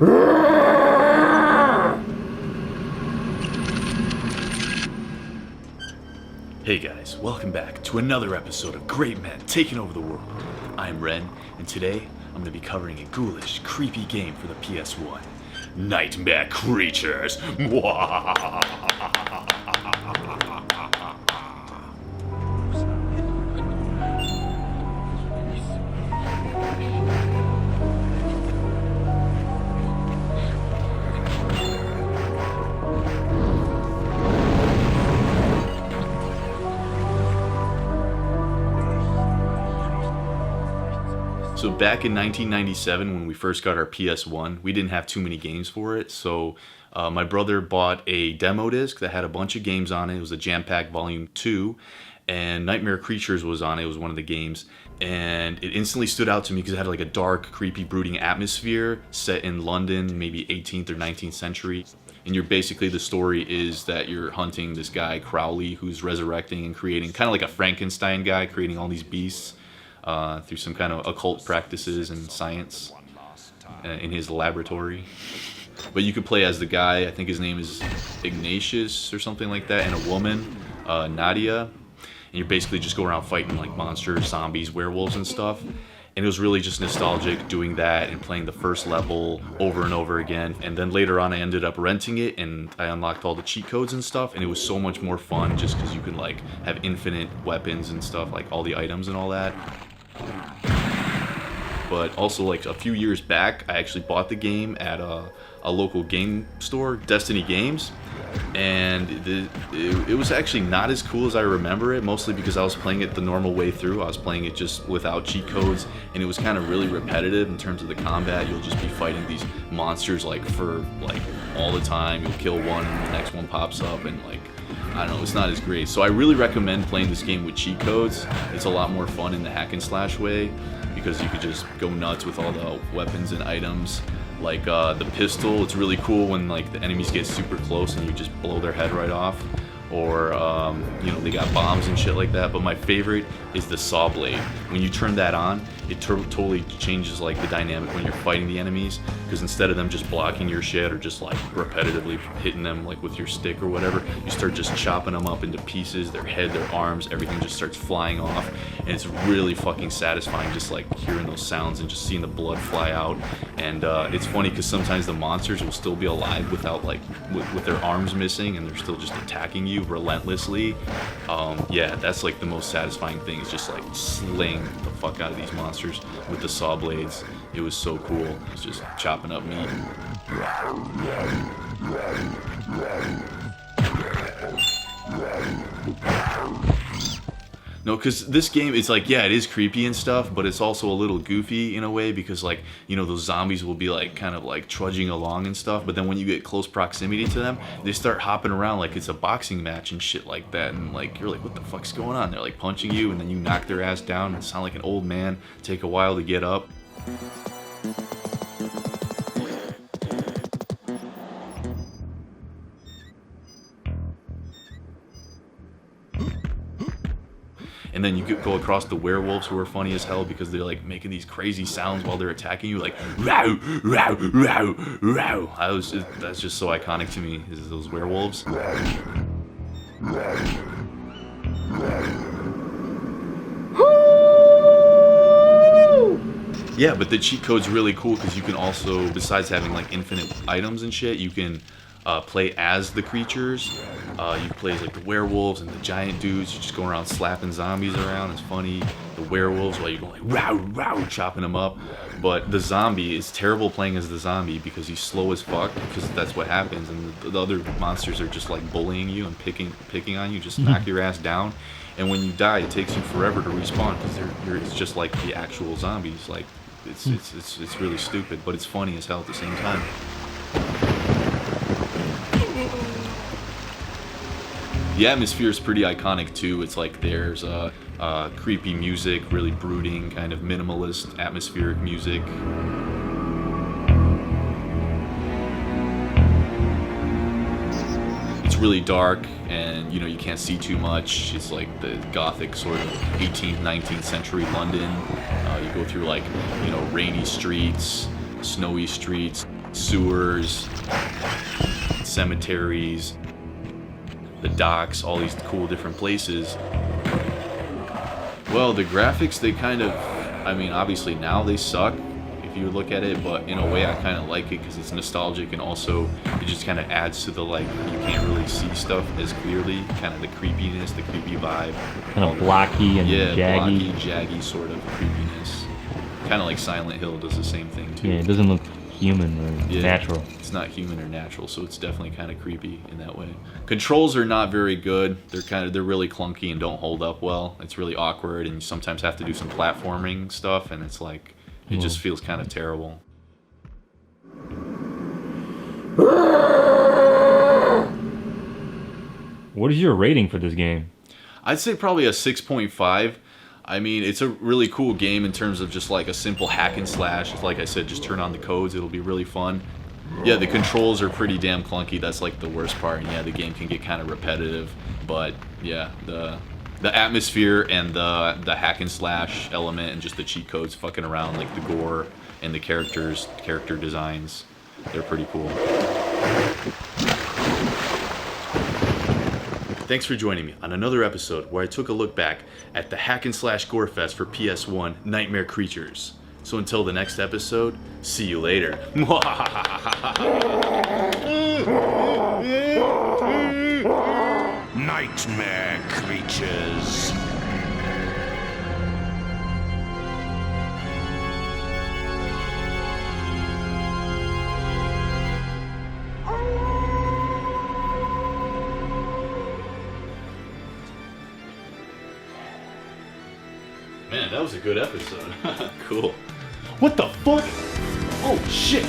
Hey guys, welcome back to another episode of Great Men Taking Over the World. I'm Ren, and today I'm going to be covering a ghoulish, creepy game for the PS1. Nightmare Creatures! So back in 1997, when we first got our PS1, we didn't have too many games for it. So my brother bought a demo disc that had a bunch of games on it. It was a jam-packed Volume 2, and Nightmare Creatures was on it. It was one of the games. And it instantly stood out to me because it had like a dark, creepy, brooding atmosphere set in London, maybe 18th or 19th century. And you're basically, the story is that you're hunting this guy, Crowley, who's resurrecting and creating, kind of like a Frankenstein guy, creating all these beasts. Through some kind of occult practices and science in his laboratory. But you could play as the guy, I think his name is Ignatius or something like that, and a woman, Nadia. And you basically just go around fighting like monsters, zombies, werewolves and stuff. And it was really just nostalgic doing that and playing the first level over and over again. And then later on I ended up renting it and I unlocked all the cheat codes and stuff, and it was so much more fun just because you can like have infinite weapons and stuff, like all the items and all that. But also, like a few years back, I actually bought the game at a local game store, Destiny Games, and it was actually not as cool as I remember it, mostly because I was playing it the normal way through. I was playing it just without cheat codes, and it was kind of really repetitive in terms of the combat. You'll just be fighting these monsters like for like all the time. You'll kill one and the next one pops up, and like, I don't know, it's not as great. So I really recommend playing this game with cheat codes. It's a lot more fun in the hack and slash way because you could just go nuts with all the weapons and items. Like the pistol, it's really cool when like the enemies get super close and you just blow their head right off. Or, you know, they got bombs and shit like that. But my favorite is the saw blade. When you turn that on, it totally changes like the dynamic when you're fighting the enemies. Because instead of them just blocking your shit or just like repetitively hitting them like with your stick or whatever, you start just chopping them up into pieces. Their head, their arms, everything just starts flying off. And it's really fucking satisfying just like hearing those sounds and just seeing the blood fly out. And it's funny because sometimes the monsters will still be alive without like with their arms missing, and they're still just attacking you relentlessly. Yeah, that's like the most satisfying thing, is just like slaying the fuck out of these monsters with the saw blades. It was so cool. It's just chopping up meat. No, because this game, it's like, yeah, it is creepy and stuff, but it's also a little goofy in a way because, like, you know, those zombies will be, like, kind of, like, trudging along and stuff, but then when you get close proximity to them, they start hopping around like it's a boxing match and shit like that, and, like, you're like, what the fuck's going on? They're, like, punching you, and then you knock their ass down and sound like an old man, take a while to get up. And then you go across the werewolves, who are funny as hell because they're like making these crazy sounds while they're attacking you, like row, row, row, row. That's just so iconic to me, is those werewolves. Yeah, but the cheat code's really cool because you can also, besides having like infinite items and shit, you can play as the creatures. You play as like the werewolves and the giant dudes. You just go around slapping zombies around. It's funny. The werewolves, while you're going like row, row, chopping them up. But the zombie is terrible playing as the zombie because he's slow as fuck, because that's what happens. And the other monsters are just like bullying you and picking on you, just knock your ass down. And when you die, it takes you forever to respawn because it's just like the actual zombies. Like it's really stupid, but it's funny as hell at the same time. The atmosphere is pretty iconic too. It's like there's creepy music, really brooding, kind of minimalist atmospheric music. It's really dark, and you know, you can't see too much. It's like the gothic sort of 18th, 19th century London. You go through like, you know, rainy streets, snowy streets. sewers, cemeteries, the docks, all these cool different places. Well, the graphics, they kind of, I mean, obviously now they suck if you look at it, but in a way I kind of like it because it's nostalgic, and also it just kind of adds to the, like, you can't really see stuff as clearly, kind of the creepiness, the creepy vibe. Kind of blocky and jaggy. Yeah, blocky, jaggy sort of creepiness. Kind of like Silent Hill does the same thing too. Yeah, it doesn't look human or natural. It's not human or natural, so it's definitely kind of creepy in that way. Controls are not very good. They're really clunky and don't hold up well. It's really awkward, and you sometimes have to do some platforming stuff, and it's like it just feels kind of terrible. What is your rating for this game? I'd say probably a 6.5. I mean, it's a really cool game in terms of just like a simple hack and slash. Like I said, just turn on the codes. It'll be really fun. Yeah, the controls are pretty damn clunky. That's like the worst part. And yeah, the game can get kind of repetitive. But yeah, the atmosphere and the hack and slash element and just the cheat codes fucking around, like the gore and the character designs, they're pretty cool. Thanks for joining me on another episode where I took a look back at the hack and slash gore fest for PS1 Nightmare Creatures. So until the next episode, see you later. Nightmare Creatures. Man, that was a good episode. Cool. What the fuck? Oh shit!